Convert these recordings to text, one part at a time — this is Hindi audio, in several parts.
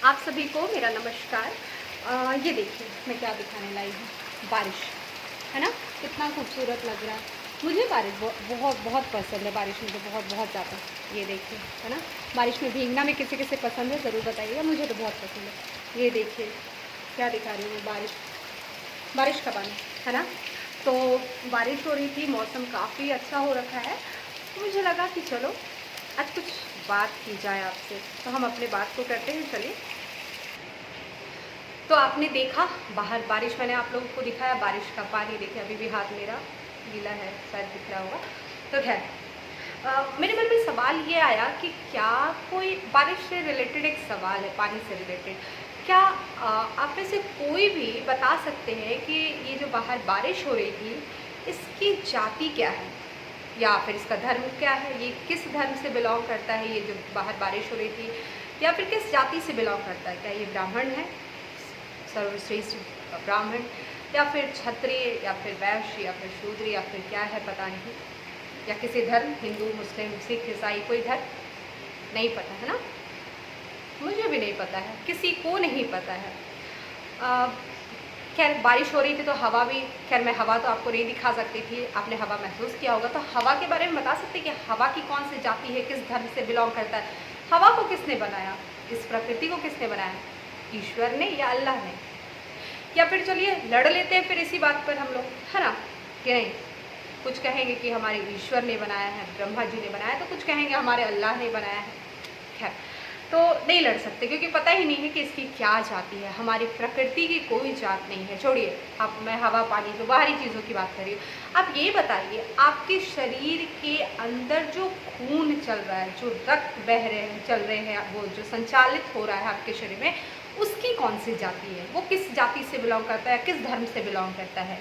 आप सभी को मेरा नमस्कार। ये देखिए मैं क्या दिखाने लाई हूँ, बारिश है ना, कितना खूबसूरत लग रहा है। मुझे बारिश बहुत बहुत पसंद है, बारिश मुझे बहुत बहुत ज़्यादा। ये देखिए है ना, बारिश में भीगना में किसे किसे पसंद है ज़रूर बताइएगा, मुझे तो बहुत पसंद है। ये देखिए क्या दिखा रही हूँ, बारिश, बारिश का पानी है ना। तो बारिश हो रही थी, मौसम काफ़ी अच्छा हो रखा है, तो मुझे लगा कि चलो आज कुछ बात की जाए आपसे। तो हम अपने बात को करते हैं, चलिए। तो आपने देखा बाहर बारिश, मैंने आप लोगों को दिखाया बारिश का पानी। देखिए अभी भी हाथ मेरा गीला है, शायद दिख रहा होगा। तो खैर मेरे मन में सवाल ये आया कि क्या कोई बारिश से रिलेटेड एक सवाल है, पानी से रिलेटेड, क्या आप में से कोई भी बता सकते हैं कि ये जो बाहर बारिश हो रही थी इसकी जाति क्या है, या फिर इसका धर्म क्या है, ये किस धर्म से बिलोंग करता है, ये जो बाहर बारिश हो रही थी, या फिर किस जाति से बिलोंग करता है? क्या ये ब्राह्मण है, सर्वश्रेष्ठ ब्राह्मण, या फिर क्षत्रिय, या फिर वैश्य, या फिर शूद्र, या फिर क्या है पता नहीं, या किसी धर्म, हिंदू, मुस्लिम, सिख, ईसाई, कोई धर्म नहीं पता है ना। मुझे भी नहीं पता है, किसी को नहीं पता है। खैर बारिश हो रही थी तो हवा भी, खैर मैं हवा तो आपको नहीं दिखा सकती थी, आपने हवा महसूस किया होगा। तो हवा के बारे में बता सकते कि हवा की कौन सी जाति है, किस धर्म से बिलोंग करता है, हवा को किसने बनाया, इस प्रकृति को किसने बनाया, ईश्वर ने या अल्लाह ने? या फिर चलिए लड़ लेते हैं फिर इसी बात पर हम लोग, है ना, कि नहीं, कुछ कहेंगे कि हमारे ईश्वर ने बनाया है, ब्रह्मा जी ने बनाया, तो कुछ कहेंगे हमारे अल्लाह ने बनाया है। खैर तो नहीं लड़ सकते क्योंकि पता ही नहीं है कि इसकी क्या जाति है। हमारी प्रकृति की कोई जात नहीं है। छोड़िए, अब मैं हवा पानी जो बाहरी चीज़ों की बात कर रही हूँ। आप ये बताइए, आपके शरीर के अंदर जो खून चल रहा है, जो रक्त बह रहे हैं, चल रहे हैं, वो जो संचालित हो रहा है आपके शरीर में, उसकी कौन सी जाति है, वो किस जाति से बिलोंग करता है, किस धर्म से बिलोंग करता है?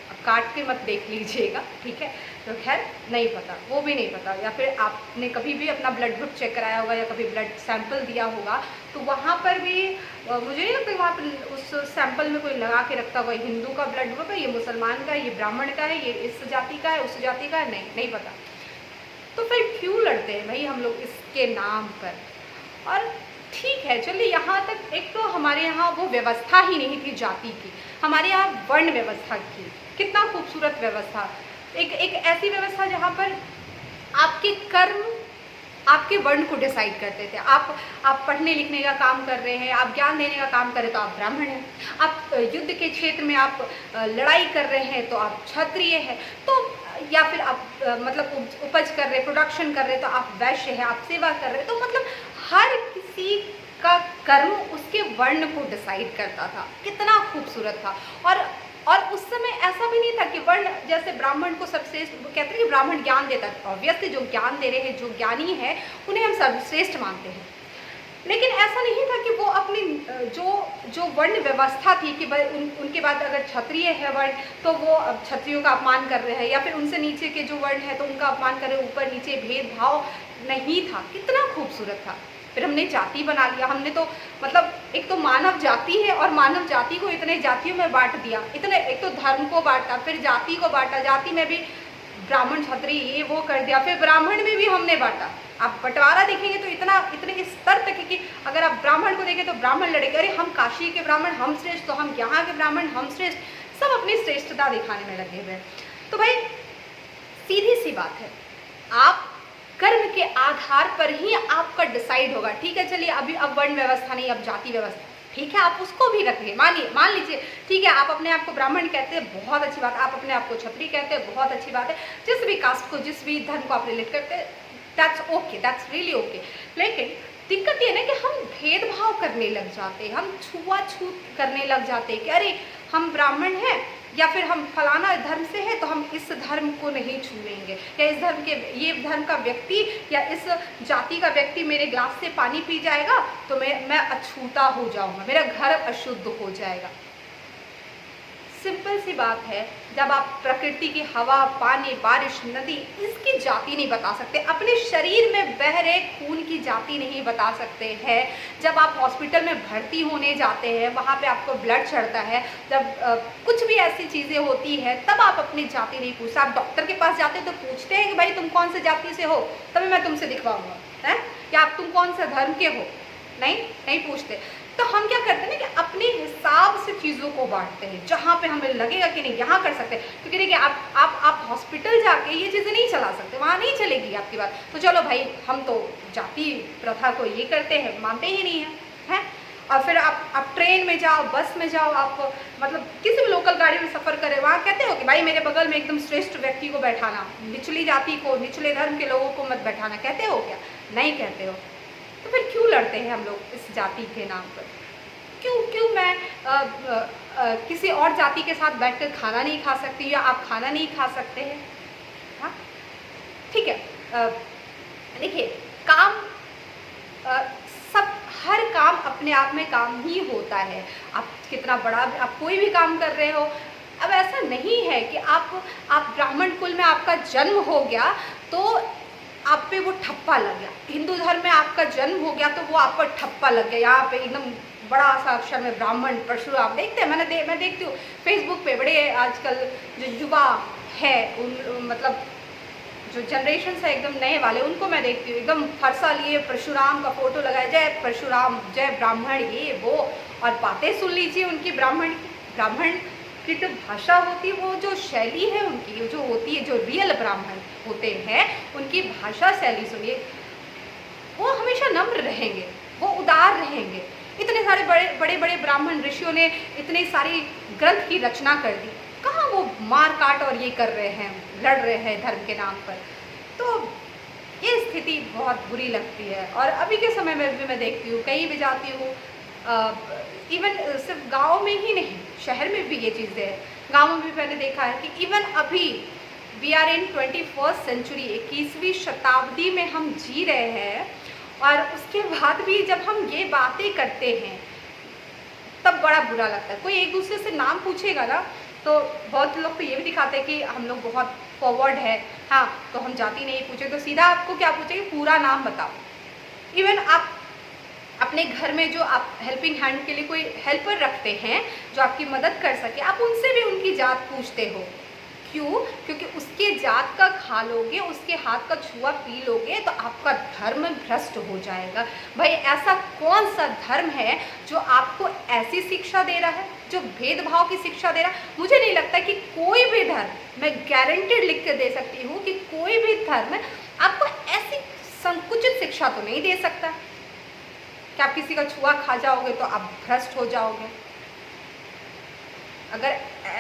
अब काट के मत देख लीजिएगा, ठीक है। तो खैर नहीं पता, वो भी नहीं पता। या फिर आपने कभी भी अपना ब्लड ग्रुप चेक कराया होगा या कभी ब्लड सैंपल दिया होगा, तो वहाँ पर भी मुझे नहीं लगता वहाँ पर उस सैंपल में कोई लगा के रखता हुआ हिंदू का ब्लड ग्रुप है, ये मुसलमान का है, ये ब्राह्मण का है, ये इस जाति का है, उस जाति का है, नहीं पता। तो फिर क्यों लड़ते हैं भाई हम लोग इसके नाम पर? और ठीक है, चलिए यहाँ तक, एक तो हमारे यहाँ वो व्यवस्था ही नहीं थी जाति की, हमारे यहाँ वर्ण व्यवस्था थी। कितना खूबसूरत व्यवस्था, एक ऐसी व्यवस्था जहाँ पर आपके कर्म आपके वर्ण को डिसाइड करते थे। आप पढ़ने लिखने का काम कर रहे हैं, आप ज्ञान देने का काम कर रहे हैं तो आप ब्राह्मण हैं, आप युद्ध के क्षेत्र में आप लड़ाई कर रहे हैं तो आप क्षत्रिय हैं, तो या फिर आप मतलब उपज कर रहे, प्रोडक्शन कर रहे तो आप वैश्य हैं, आप सेवा कर रहे, तो मतलब हर किसी का कर्म उसके वर्ण को डिसाइड करता था। कितना खूबसूरत था। और उस समय ऐसा भी नहीं था कि वर्ण, जैसे ब्राह्मण को सर्वश्रेष्ठ कहते हैं कि ब्राह्मण ज्ञान देता है, ऑब्वियसली जो ज्ञान दे रहे हैं, जो ज्ञानी है, उन्हें हम सर्वश्रेष्ठ मानते हैं। लेकिन ऐसा नहीं था कि वो अपनी जो वर्ण व्यवस्था थी कि भाई उनके बाद अगर क्षत्रिय है वर्ण तो वो अब क्षत्रियों का अपमान कर रहे हैं, या फिर उनसे नीचे के जो वर्ण है तो उनका अपमान कर रहे हैं, ऊपर नीचे भेदभाव नहीं था। कितना खूबसूरत था। फिर हमने जाति बना लिया, हमने तो मतलब एक तो मानव जाति है और मानव जाति को इतने जातियों में बांट दिया, इतने, एक तो धर्म को बांटा, फिर जाति को बांटा, जाति में भी ब्राह्मण क्षत्रिय ये वो कर दिया, फिर ब्राह्मण में भी हमने बांटा। आप बंटवारा देखेंगे तो इतने स्तर तक कि अगर आप ब्राह्मण को देखें तो ब्राह्मण लड़ेंगे, अरे हम काशी के ब्राह्मण हम श्रेष्ठ, तो हम यहाँ के ब्राह्मण हम श्रेष्ठ, सब अपनी श्रेष्ठता दिखाने में लगे हुए हैं। तो भाई सीधी सी बात है, आप कर्म के आधार पर ही आपका डिसाइड होगा। ठीक है, चलिए अभी अब वर्ण व्यवस्था नहीं, अब जाति व्यवस्था, ठीक है, आप उसको भी रखिए, मान लीजिए, ठीक है, आप अपने आप को ब्राह्मण कहते हैं, बहुत अच्छी बात, आप अपने आप को क्षत्रिय कहते हैं, बहुत अच्छी बात है, जिस भी कास्ट को, जिस भी धर्म को आप रिलेट करते हैं, that's okay, that's really okay. लेकिन दिक्कत ये ना कि हम भेदभाव करने लग जाते हैं, हम छुआछूत करने लग जाते हैं कि अरे हम ब्राह्मण हैं या फिर हम फलाना धर्म से है तो हम इस धर्म को नहीं छूएंगे, या इस धर्म के, ये धर्म का व्यक्ति या इस जाति का व्यक्ति मेरे ग्लास से पानी पी जाएगा तो मैं अछूता हो जाऊंगा, मेरा घर अशुद्ध हो जाएगा। सिंपल सी बात है, जब आप प्रकृति की हवा, पानी, बारिश, नदी, इसकी जाति नहीं बता सकते, अपने शरीर में बह रहे खून की जाति नहीं बता सकते हैं, जब आप हॉस्पिटल में भर्ती होने जाते हैं, वहाँ पे आपको ब्लड चढ़ता है, जब कुछ भी ऐसी चीज़ें होती हैं, तब आप अपनी जाति नहीं पूछते। आप डॉक्टर के पास जाते तो पूछते हैं कि भाई तुम कौन से जाति से हो, तभी मैं तुमसे दिखवाऊंगा, है, या आप तुम कौन से धर्म के हो, नहीं नहीं पूछते। तो हम क्या करते हैं ना कि अपने हिसाब से चीज़ों को बांटते हैं, जहाँ पे हमें लगेगा कि नहीं यहाँ कर सकते हैं। क्योंकि देखिए आप हॉस्पिटल जाके ये चीज़ें नहीं चला सकते, वहाँ नहीं चलेगी आपकी बात। तो चलो भाई हम तो जाति प्रथा को ये करते हैं, मानते ही नहीं हैं। और फिर आप ट्रेन में जाओ, बस में जाओ, आप मतलब किसी भी लोकल गाड़ी में सफ़र करें, वहाँ कहते हो कि भाई मेरे बगल में एकदम श्रेष्ठ व्यक्ति को बैठाना, निचली जाति को, निचले धर्म के लोगों को मत बैठाना, कहते हो क्या? नहीं कहते हो। तो फिर क्यों लड़ते हैं हम लोग इस जाति के नाम पर? क्यों मैं किसी और जाति के साथ बैठकर खाना नहीं खा सकती, या आप खाना नहीं खा सकते हैं? हाँ ठीक है। देखिए काम सब हर काम अपने आप में काम ही होता है। आप कितना बड़ा आप कोई भी काम कर रहे हो, अब ऐसा नहीं है कि आप ब्राह्मण कुल में आपका जन्म हो गया तो आप पे वो ठप्पा लग गया। हिंदू धर्म में आपका जन्म हो गया तो वो आप पर ठप्पा लग गया। यहाँ पे एकदम बड़ा सा अक्षर में ब्राह्मण परशुराम देखते हैं। मैं देखती हूँ फेसबुक पे बड़े आजकल जो युवा है उन मतलब जो जनरेशन है एकदम नए वाले, उनको मैं देखती हूँ एकदम फरसा लिए परशुराम का फोटो लगाया, जय परशुराम, जय ब्राह्मण, ये वो, और बातें सुन लीजिए उनकी ब्राह्मण की जो भाषा होती है, वो जो शैली है उनकी जो होती है, जो रियल ब्राह्मण होते हैं उनकी भाषा शैली सुनिए, वो हमेशा नम्र रहेंगे, वो उदार रहेंगे। इतने सारे बड़े बड़े ब्राह्मण ऋषियों ने इतनी सारी ग्रंथ की रचना कर दी, कहाँ वो मार काट और ये कर रहे हैं, लड़ रहे हैं धर्म के नाम पर। तो ये स्थिति बहुत बुरी लगती है। और अभी के समय में भी मैं देखती हूँ, कहीं भी जाती हूँ, इवन सिर्फ गांव में ही नहीं, शहर में भी ये चीज़ें हैं। गाँव में भी मैंने देखा है कि इवन अभी we are in 21st century, 21वीं शताब्दी में हम जी रहे हैं, और उसके बाद भी जब हम ये बातें करते हैं तब बड़ा बुरा लगता है। कोई एक दूसरे से नाम पूछेगा ना तो बहुत लोग तो ये भी दिखाते हैं कि हम लोग बहुत फॉरवर्ड है, हाँ तो हम जाति नहीं पूछे, तो सीधा आपको क्या पूछेंगे, पूरा नाम बताओ। इवन आप अपने घर में जो आप हेल्पिंग हैंड के लिए कोई हेल्पर रखते हैं जो आपकी मदद कर सके, आप उनसे भी उनकी जात पूछते हो। क्यों? क्योंकि उसके जात का खा लोगे, उसके हाथ का छुआ पी लोगे तो आपका धर्म भ्रष्ट हो जाएगा। भाई ऐसा कौन सा धर्म है जो आपको ऐसी शिक्षा दे रहा है, जो भेदभाव की शिक्षा दे रहा है? मुझे नहीं लगता कि कोई भी धर्म, मैं गारंटेड लिख के दे सकती हूँ कि कोई भी धर्म आपको ऐसी संकुचित शिक्षा तो नहीं दे सकता कि आप किसी का छुआ खा जाओगे तो आप भ्रष्ट हो जाओगे। अगर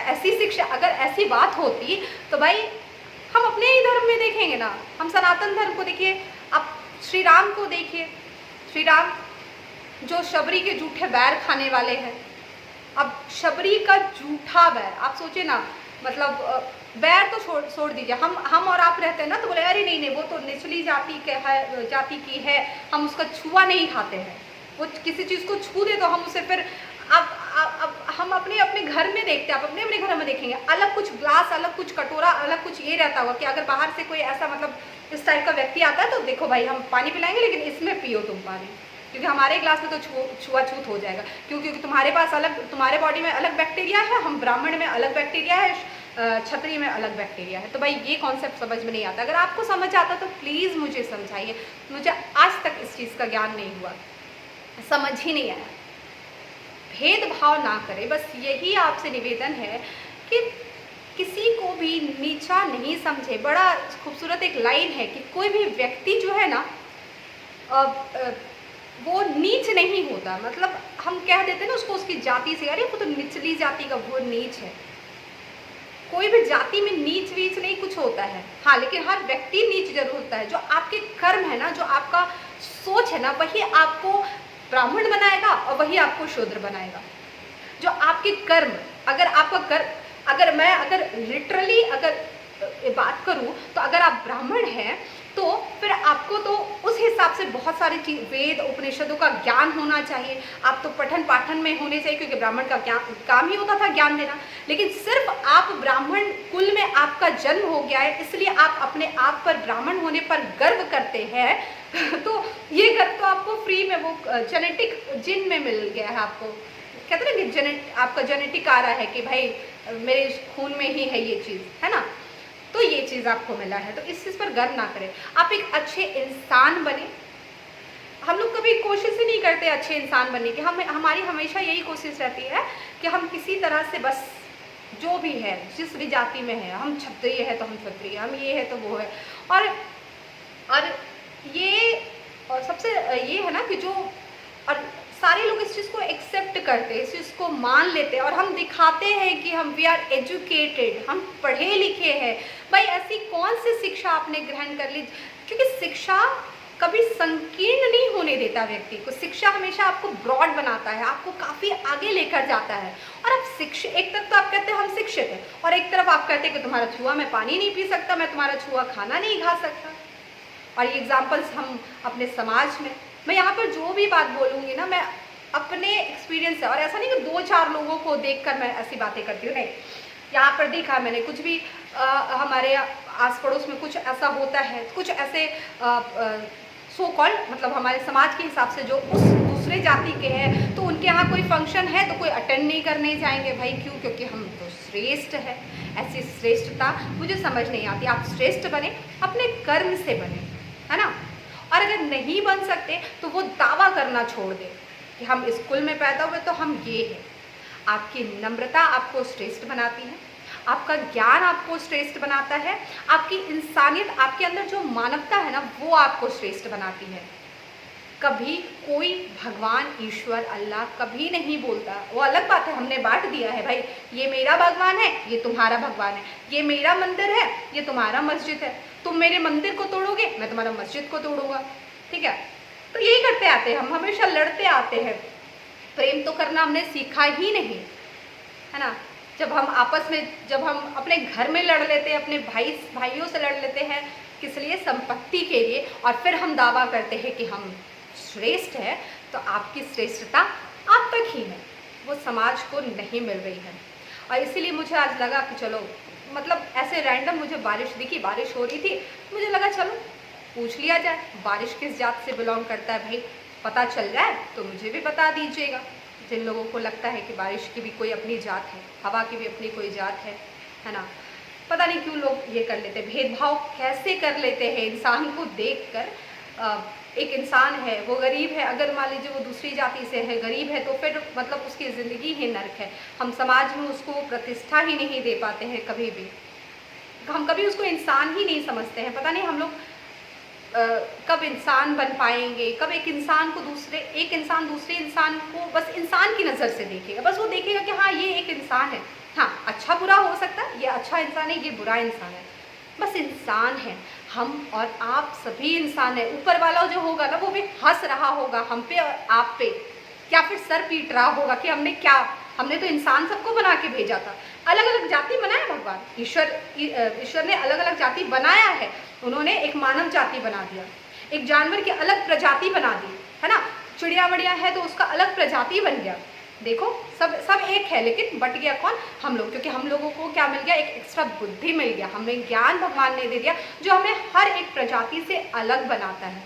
ऐसी शिक्षा, अगर ऐसी बात होती तो भाई हम अपने ही धर्म में देखेंगे ना। हम सनातन धर्म को देखिए, आप श्री राम को देखिए, श्री राम जो शबरी के जूठे बैर खाने वाले हैं। अब शबरी का जूठा बैर, आप सोचिए ना, मतलब बैर तो छोड़ दीजिए, हम और आप रहते हैं ना तो बोले अरे नहीं वो तो निचली जाति की है, हम उसका छुआ नहीं खाते हैं। वो किसी चीज़ को छू दे तो हम उसे फिर अब हम अपने घर में देखते हैं, आप अपने घर में देखेंगे अलग कुछ ग्लास, अलग कुछ कटोरा, अलग कुछ ये रहता होगा कि अगर बाहर से कोई ऐसा मतलब इस टाइप का व्यक्ति आता है तो देखो भाई हम पानी पिलाएंगे लेकिन इसमें पियो तुम पानी, क्योंकि हमारे ग्लास में तो छुआछूत हो जाएगा। क्योंकि तुम्हारे पास अलग, तुम्हारे बॉडी में अलग बैक्टीरिया है, हम ब्राह्मण में अलग बैक्टीरिया है, क्षत्रिय में अलग बैक्टीरिया है। तो भाई ये कॉन्सेप्ट समझ में नहीं आता। अगर आपको समझ आता तो प्लीज़ मुझे समझाइए। मुझे आज तक इस चीज़ का ज्ञान नहीं हुआ, समझ ही नहीं आया। भेदभाव ना करें, बस यही आपसे निवेदन है कि किसी को भी नीचा नहीं समझे। बड़ा खूबसूरत एक लाइन है कि कोई भी व्यक्ति जो है ना वो नीच नहीं होता। मतलब हम कह देते हैं ना उसको उसकी जाति से, अरे वो तो निचली जाति का, वो नीच है। कोई भी जाति में नीच वीच नहीं कुछ होता है, हाँ लेकिन हर व्यक्ति नीच जरूर होता है। जो आपके कर्म है ना, जो आपका सोच है ना, वही आपको ब्राह्मण बनाएगा और वही आपको शूद्र बनाएगा। जो आपके कर्म, अगर आपका कर्म, अगर लिटरली बात करूं तो अगर आप ब्राह्मण हैं तो फिर आपको तो उस हिसाब से बहुत सारी चीज, वेद उपनिषदों का ज्ञान होना चाहिए। आप तो पठन पाठन में होने चाहिए, क्योंकि ब्राह्मण का काम ही होता था ज्ञान देना। लेकिन सिर्फ आप ब्राह्मण कुल में आपका जन्म हो गया है इसलिए आप अपने आप पर ब्राह्मण होने पर गर्व करते हैं तो ये गर्व तो आपको फ्री में वो जेनेटिक जिन में मिल गया है। आपको कहते हैं ना कि आपका जेनेटिक आ रहा है कि भाई मेरे खून में ही है ये चीज़, है ना, तो ये चीज़ आपको मिला है। तो इस चीज़ पर गर्व ना करें, आप एक अच्छे इंसान बने। हम लोग कभी कोशिश ही नहीं करते अच्छे इंसान बनने की। हम हमारी हमेशा यही कोशिश रहती है कि हम किसी तरह से बस जो भी है, जिस भी जाति में है, हम क्षत्रिय है तो हम क्षत्रिय, हम ये है तो वो है। और ये और सबसे ये है ना कि जो और सारे लोग इस चीज़ को एक्सेप्ट करते हैं, इस चीज़ को मान लेते हैं और हम दिखाते हैं कि हम वी आर एजुकेटेड, हम पढ़े लिखे हैं। भाई ऐसी कौन सी शिक्षा आपने ग्रहण कर ली? क्योंकि शिक्षा कभी संकीर्ण नहीं होने देता व्यक्ति को। शिक्षा हमेशा आपको ब्रॉड बनाता है, आपको काफ़ी आगे लेकर जाता है। और आप शिक्षित, एक तरफ तो आप कहते हैं हम शिक्षित हैं और एक तरफ आप कहते हैं कि तुम्हारा छुआ मैं पानी नहीं पी सकता, मैं तुम्हारा छुआ खाना नहीं खा सकता। और ये एग्जाम्पल्स हम अपने समाज में, मैं यहाँ पर जो भी बात बोलूँगी ना, मैं अपने एक्सपीरियंस से, और ऐसा नहीं कि 2-4 लोगों को देखकर मैं ऐसी बातें करती हूँ, नहीं। यहाँ पर देखा मैंने कुछ भी हमारे आस पड़ोस में कुछ ऐसा होता है, कुछ ऐसे सो कॉल्ड मतलब हमारे समाज के हिसाब से जो उस दूसरे जाति के हैं, तो उनके यहाँ कोई फंक्शन है तो कोई अटेंड नहीं करने जाएंगे। भाई क्यों? क्योंकि हम तो श्रेष्ठ है। ऐसी श्रेष्ठता मुझे समझ नहीं आती। आप श्रेष्ठ बने अपने कर्म से बने, है ना। और अगर नहीं बन सकते तो वो दावा करना छोड़ दे कि हम इस कुल में पैदा हुए तो हम ये हैं। आपकी नम्रता आपको श्रेष्ठ बनाती है, आपका ज्ञान आपको श्रेष्ठ बनाता है, आपकी इंसानियत, आपके अंदर जो मानवता है ना, वो आपको श्रेष्ठ बनाती है। कभी कोई भगवान, ईश्वर, अल्लाह कभी नहीं बोलता। वो अलग बात है, हमने बांट दिया है भाई, ये मेरा भगवान है, ये तुम्हारा भगवान है, ये मेरा मंदिर है, ये तुम्हारा मस्जिद है। तुम मेरे मंदिर को तोड़ोगे, मैं तुम्हारा मस्जिद को तोड़ूंगा, ठीक है। तो यही करते आते हैं हम, हमेशा लड़ते आते हैं। प्रेम तो करना हमने सीखा ही नहीं, है ना। जब हम आपस में, जब हम अपने घर में लड़ लेते हैं, अपने भाइयों से लड़ लेते हैं, किस लिए? संपत्ति के लिए, और फिर हम दावा करते हैं कि हम श्रेष्ठ है, तो आपकी श्रेष्ठता आप तक ही है, वो समाज को नहीं मिल रही है। और इसीलिए मुझे आज लगा कि चलो, मतलब ऐसे रैंडम मुझे बारिश दिखी, बारिश हो रही थी, मुझे लगा चलो पूछ लिया जाए बारिश किस जात से बिलोंग करता है। भाई पता चल जाए तो मुझे भी बता दीजिएगा, जिन लोगों को लगता है कि बारिश की भी कोई अपनी जात है, हवा की भी अपनी कोई जात है ना। पता नहीं क्यों लोग ये कर लेते, भेदभाव कैसे कर लेते हैं इंसान को देखकर। एक इंसान है, वो गरीब है, अगर मान लीजिए वो दूसरी जाति से है, गरीब है, तो फिर मतलब उसकी ज़िंदगी ही नर्क है। हम समाज में उसको प्रतिष्ठा ही नहीं दे पाते हैं, कभी भी हम कभी उसको इंसान ही नहीं समझते हैं। पता नहीं हम लोग कब इंसान बन पाएंगे, कब एक इंसान दूसरे इंसान को बस इंसान की नज़र से देखेगा, बस वो देखेगा कि हाँ ये एक इंसान है, हाँ अच्छा बुरा हो सकता है, ये अच्छा इंसान है, ये बुरा इंसान है, बस इंसान है। हम और आप सभी इंसान हैं। ऊपर वाला जो होगा ना, वो भी हंस रहा होगा हम पे और आप पे, या फिर सर पीट रहा होगा कि हमने तो इंसान सबको बना के भेजा था। अलग अलग जाति बनाया भगवान, ईश्वर ने अलग अलग जाति बनाया है। उन्होंने एक मानव जाति बना दिया, एक जानवर की अलग प्रजाति बना दी, है ना। चिड़िया वड़िया है तो उसका अलग प्रजाति बन गया। देखो सब एक है, लेकिन बट गया कौन? हम लोग। क्योंकि हम लोगों को क्या मिल गया? एक एक्स्ट्रा बुद्धि मिल गया, हमें ज्ञान भगवान ने दे दिया जो हमें हर एक प्रजाति से अलग बनाता है।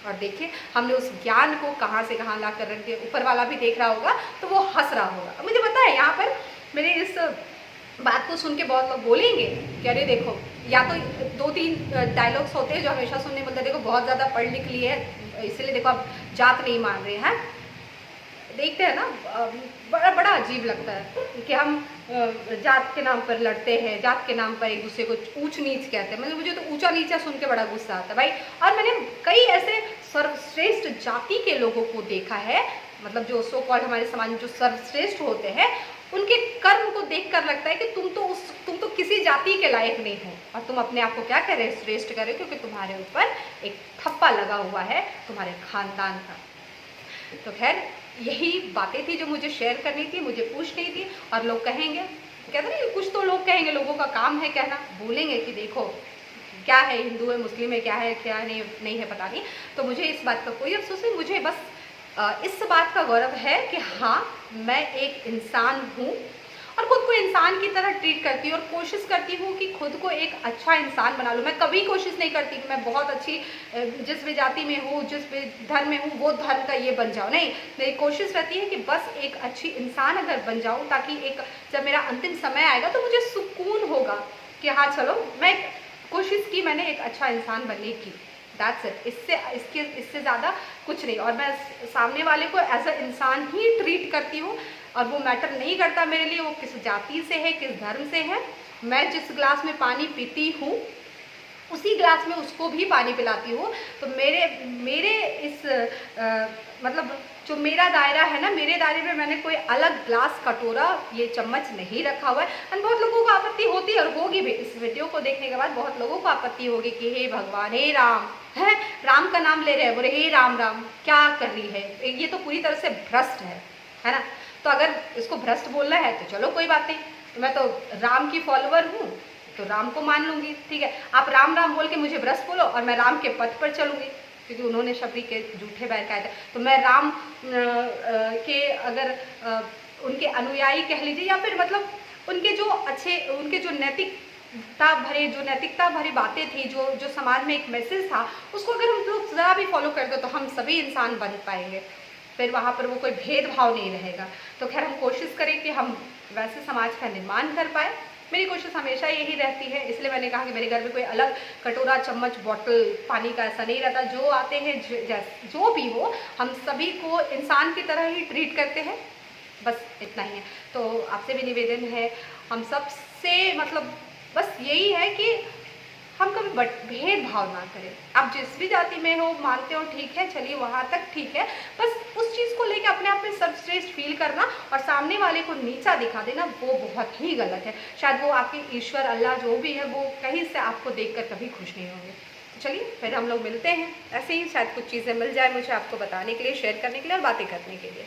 और देखिए हमने उस ज्ञान को कहाँ से कहाँ ला कर रख दिया। ऊपर वाला भी देख रहा होगा तो वो हंस रहा होगा। मुझे पता है यहाँ पर मेरे इस बात को सुन के बहुत लोग बोलेंगे कि अरे देखो, या तो 2-3 डायलॉग्स होते हैं जो हमेशा सुनने मिलते हैं, देखो बहुत ज़्यादा पढ़ लिख ली है इसलिए देखो अब जात नहीं मान रहे हैं। देखते हैं ना, बड़ा अजीब लगता है कि हम जात के नाम पर लड़ते हैं, जात के नाम पर एक दूसरे को ऊंच नीच कहते हैं। मतलब मुझे तो ऊंचा नीचा सुन के बड़ा गुस्सा आता है भाई। और मैंने कई ऐसे सर्वश्रेष्ठ जाति के लोगों को देखा है, मतलब जो सो कॉल्ड हमारे समाज में जो सर्वश्रेष्ठ होते हैं, उनके कर्म को देखकर लगता है कि तुम तो किसी जाति के लायक नहीं हो, और तुम अपने आप को क्या कह रहे हो? श्रेष्ठ कर रहे हो, क्योंकि तुम्हारे ऊपर एक ठप्पा लगा हुआ है तुम्हारे खानदान का। तो खैर यही बातें थी जो मुझे शेयर करनी थी, मुझे पूछनी थी। और लोग कहेंगे, कहते नहीं, कुछ तो लोग कहेंगे, लोगों का काम है कहना, बोलेंगे कि देखो क्या है, हिंदू है, मुस्लिम है, क्या है क्या नहीं है पता नहीं। तो मुझे इस बात का कोई अफसोस नहीं, मुझे बस इस बात का गौरव है कि हाँ मैं एक इंसान हूँ और खुद को इंसान की तरह ट्रीट करती हूँ और कोशिश करती हूँ कि खुद को एक अच्छा इंसान बना लूँ। मैं कभी कोशिश नहीं करती कि मैं बहुत अच्छी जिस भी जाति में हूँ, जिस भी धर्म में हूँ, वो धर्म का ये बन जाऊँ। नहीं, मेरी कोशिश रहती है कि बस एक अच्छी इंसान अगर बन जाऊँ, ताकि एक जब मेरा अंतिम समय आएगा तो मुझे सुकून होगा कि हाँ चलो मैं कोशिश की, मैंने एक अच्छा इंसान बनने की। That's it. इससे ज़्यादा कुछ नहीं। और मैं सामने वाले को एज अ इंसान ही ट्रीट करती हूँ, और वो मैटर नहीं करता मेरे लिए वो किस जाति से है, किस धर्म से है। मैं जिस गिलास में पानी पीती हूँ उसी गिलास में उसको भी पानी पिलाती हूँ। तो मेरे मेरे इस मतलब जो मेरा दायरा है ना, मेरे दायरे में मैंने कोई अलग ग्लास, कटोरा, ये चम्मच नहीं रखा हुआ है। एंड बहुत लोगों को आपत्ति होती है और होगी भी। इस वीडियो को देखने के बाद बहुत लोगों को आपत्ति होगी कि हे भगवान, हे राम, है राम का नाम ले रहे हैं, बोले हे राम राम, क्या कर रही है ये, तो पूरी तरह से भ्रष्ट है ना। तो अगर इसको भ्रष्ट बोलना है तो चलो कोई बात नहीं, तो मैं तो राम की फॉलोअर हूँ तो राम को मान लूंगी, ठीक है। आप राम राम बोल के मुझे भ्रष्ट बोलो और मैं राम के पथ पर चलूंगी, क्योंकि उन्होंने शबरी के झूठे बैर कहे थे। तो मैं राम के अगर उनके अनुयायी कह लीजिए, या फिर मतलब उनके जो अच्छे, उनके जो नैतिकता भरी बातें थी, जो समाज में एक मैसेज था, उसको अगर हम लोग ज़रा भी फॉलो कर दो तो हम सभी इंसान बन पाएंगे। फिर वहाँ पर वो कोई भेदभाव नहीं रहेगा। तो खैर हम कोशिश करें कि हम वैसे समाज का निर्माण कर पाए। मेरी कोशिश हमेशा यही रहती है, इसलिए मैंने कहा कि मेरे घर में कोई अलग कटोरा, चम्मच, बॉटल पानी का ऐसा नहीं रहता। जो आते हैं जो भी हो, हम सभी को इंसान की तरह ही ट्रीट करते हैं, बस इतना ही है। तो आपसे भी निवेदन है, हम सब से मतलब बस यही है कि हम कभी भेदभाव ना करें। आप जिस भी जाति में हो, मानते हो, ठीक है, चलिए वहाँ तक ठीक है। बस उस चीज़ को लेकर अपने आप में सर्वश्रेष्ठ फील करना और सामने वाले को नीचा दिखा देना, वो बहुत ही गलत है। शायद वो आपके ईश्वर, अल्लाह जो भी है, वो कहीं से आपको देखकर कभी खुश नहीं होंगे। तो चलिए फिर हम लोग मिलते हैं, ऐसे ही शायद कुछ चीज़ें मिल जाए मुझे आपको बताने के लिए, शेयर करने के लिए और बातें करने के लिए।